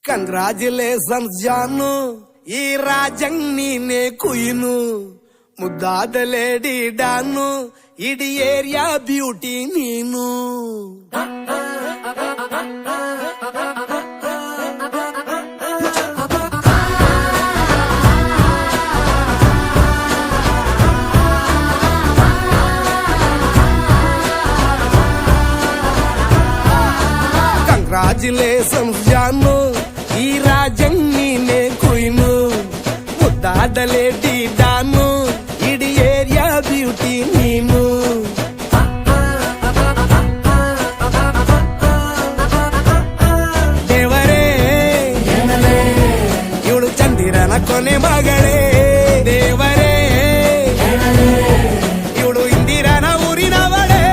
Congratulations ಜಾನು, ಈ ರಾಜಂಗ್ ನೀನೆ ಕುಯ್ನು, ಮುದ್ದಾದ ಲೇಡಿ ಡಾನು, ಇಡೀ ಏರಿಯಾ ಬ್ಯೂಟಿ ನೀನು. ಕಂಗ್ರಾಚುಲೇಷನ್ಸ್ ಜಾನು, ಈ ರಾಜಂಗ್ ನೀನೆ ಕುಯ್ನು, ಮುದ್ದಾದ ಲೇಡಿ ಡಾನು, ಇಡೀ ಏರಿಯಾ ಬ್ಯೂಟಿ ನೀನು. ದೇವರೇ ಇವಳು ಚಂದಿರನ ಕೊನೆ ಮಗಳೇ, ದೇವರೇ ಇವಳು ಇಂದಿರನ ಊರಿನವಳೇ.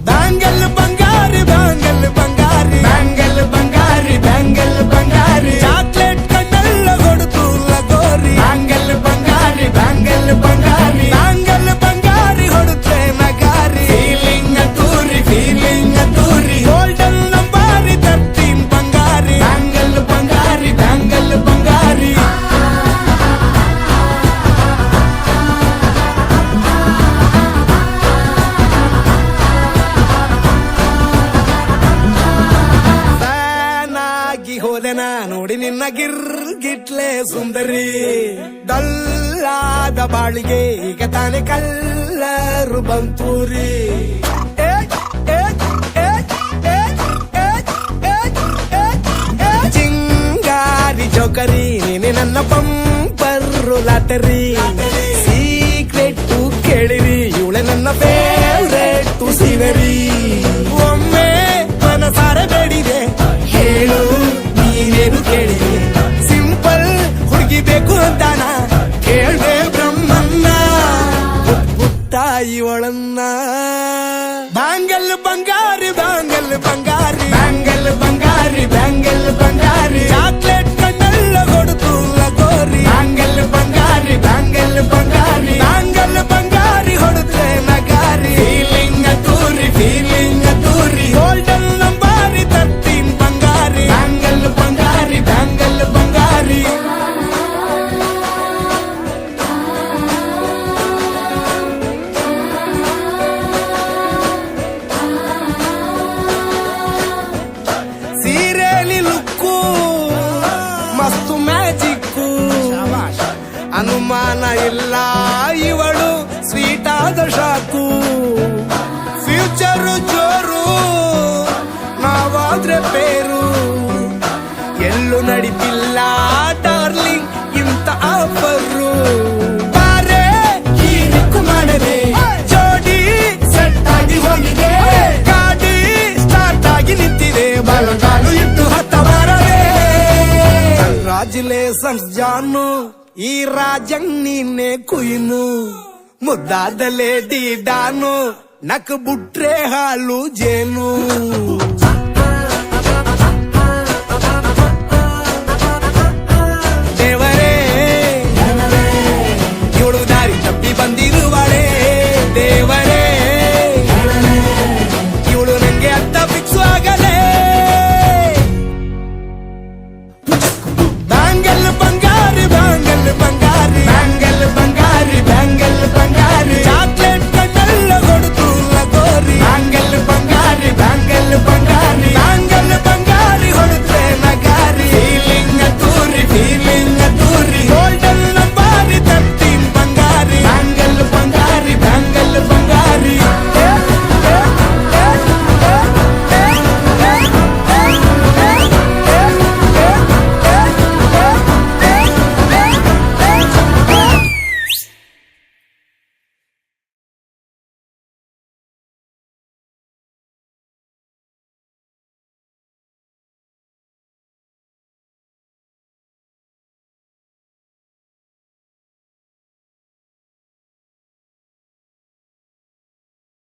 ಬ್ಯಾಂಗಲ್ ಬಂಗಾರಿ ಬ್ಯಾಂಗಲ್ ಬಂಗಾರಿ ಬ್ಯಾಂಗಲ್ ಬಂಗಾರಿ ಬ್ಯಾಂಗಲ್ ಬಂಗಾರಿ, ಚಾಕ್ಲೇಟ್ ಕಣ್ಣೆಲ್ಲ ಕೊಡುತ್ತು ಲಗೋರಿ. ಬ್ಯಾಂಗಲ್ ಬಂಗಾರಿ ಬ್ಯಾಂಗಲ್ ಬಂಗಾರಿ ಬ್ಯಾಂಗಲ್ ಬಂಗಾರಿ ಹೊಡುತ್ತೆ ನಗಾರಿ. ಫೀಲಿಂಗ್ ತೂರಿ ಗೋಲ್ಡನ್ ನಂಬಾರಿ 13 ಬಂಗಾರಿ. ಬ್ಯಾಂಗಲ್ ಬಂಗಾರಿ ಬ್ಯಾಂಗಲ್ ಬಂಗಾರಿ. ಹೋದೆನ ನೋಡಿ ನಿನ್ನ ಗಿರ್ಗಿಟ್ಲೆ ಸುಂದರಿ, ಡಲ್ಲಾದ ಬಾಳಿಗೆ ಈಗ ತಾನೆ ಕಲ್ಲರು ಬಂತೂರಿ. ಚಿಂಗಾರಿ ಜೋಕರಿ ನೀನೆ ನನ್ನ ಬಂಪರು ಲಾಟರಿ. ಸೀಕ್ರೆಟ್ ಕೇಳಿರಿ ಇವಳೆ ನನ್ನ ಫೇವ್ರೇಟ್ ಸೀನರಿ. ಒಮ್ಮೆ ಮನಸಾರೆ ಬೇಡಿದೆ ಹೇಳು ನೀನೇನು ಕೇಳಿದೆ, ಸಿಂಪಲ್ ಹುಡುಗಿ ಬೇಕು ಅಂತಾನ ಕೇಳ್ದೆ ಬ್ರಹ್ಮನ್ನ. ತಾಯಿ ಒಳನ್ನ ಬ್ಯಾಂಗಲ್ ಬಂಗಾರಿ ಬ್ಯಾಂಗಲ್ ಬಂಗಾರಿ ಬ್ಯಾಂಗಲ್ ಬಂಗಾರಿ ಬ್ಯಾಂಗಲ್ ಬಂಗಾರಿ, ಚಾಕ್ಲೇಟ್ ಕಣ್ಣೆಲ್ಲ ಕೊಡುತ್ತು ಲಗೋರಿ. ಬ್ಯಾಂಗಲ್ ಬಂಗಾರಿ ಬ್ಯಾಂಗಲ್ ಬಂಗಾರಿ ಬ್ಯಾಂಗಲ್ ಬಂಗಾರಿ ಹೊಡುತ್ತೆ ನಗಾರಿ. ಫೀಲಿಂಗ್ ತೂರಿ ಗೋಲ್ಡನ್ ನಂಬಾರಿ 13 ಬಂಗಾರಿ. ಬ್ಯಾಂಗಲ್ ಬಂಗಾರಿ ಬ್ಯಾಂಗಲ್ ಬಂಗಾರಿ. ಸೀರೆಲಿ ಲುಕ್ಕು ಮಸ್ತು ಮ್ಯಾಜಿಕ್ಕು, ಅನುಮಾನ ಇಲ್ಲ ಇವಳು ಸ್ವೀಟ್ ಆದ ಶಾಕು. ಫ್ಯೂಚರು ಜೋರು ನಾವಾದ್ರೆ ಬೇರು, ಎಲ್ಲೂ ನಡೀತಿಲ್ಲ ಡಾರ್ಲಿಂಗ್ ಇಂತ ಆಫರು. ಬಾರೆ ಈ ನಿಕ್ಕು ಮಾಡದೆ ಜೋಡಿ ಸೆಟ್ ಆಗಿ ಹೋಗಿದೆ, ಗಾಡಿ ಸ್ಟಾರ್ಟ್ ಆಗಿ ನಿಂತಿದೆ, ಬಲಗಾಲು ಇಟ್ಟು ಹತ್ತ ಬಾರದೆ. ಕಂಗ್ರಾಚುಲೇಷನ್ಸ್ ಜಾನು, ಈ ರಾಜಂಗ್ ನೀನೆ ಕುಯ್ನು, ಮುದ್ದಾದ ಲೇಡಿ ಡಾನು, ನಕ್ ಬುಟ್ರೆ ಹಾಲು ಜೇನು.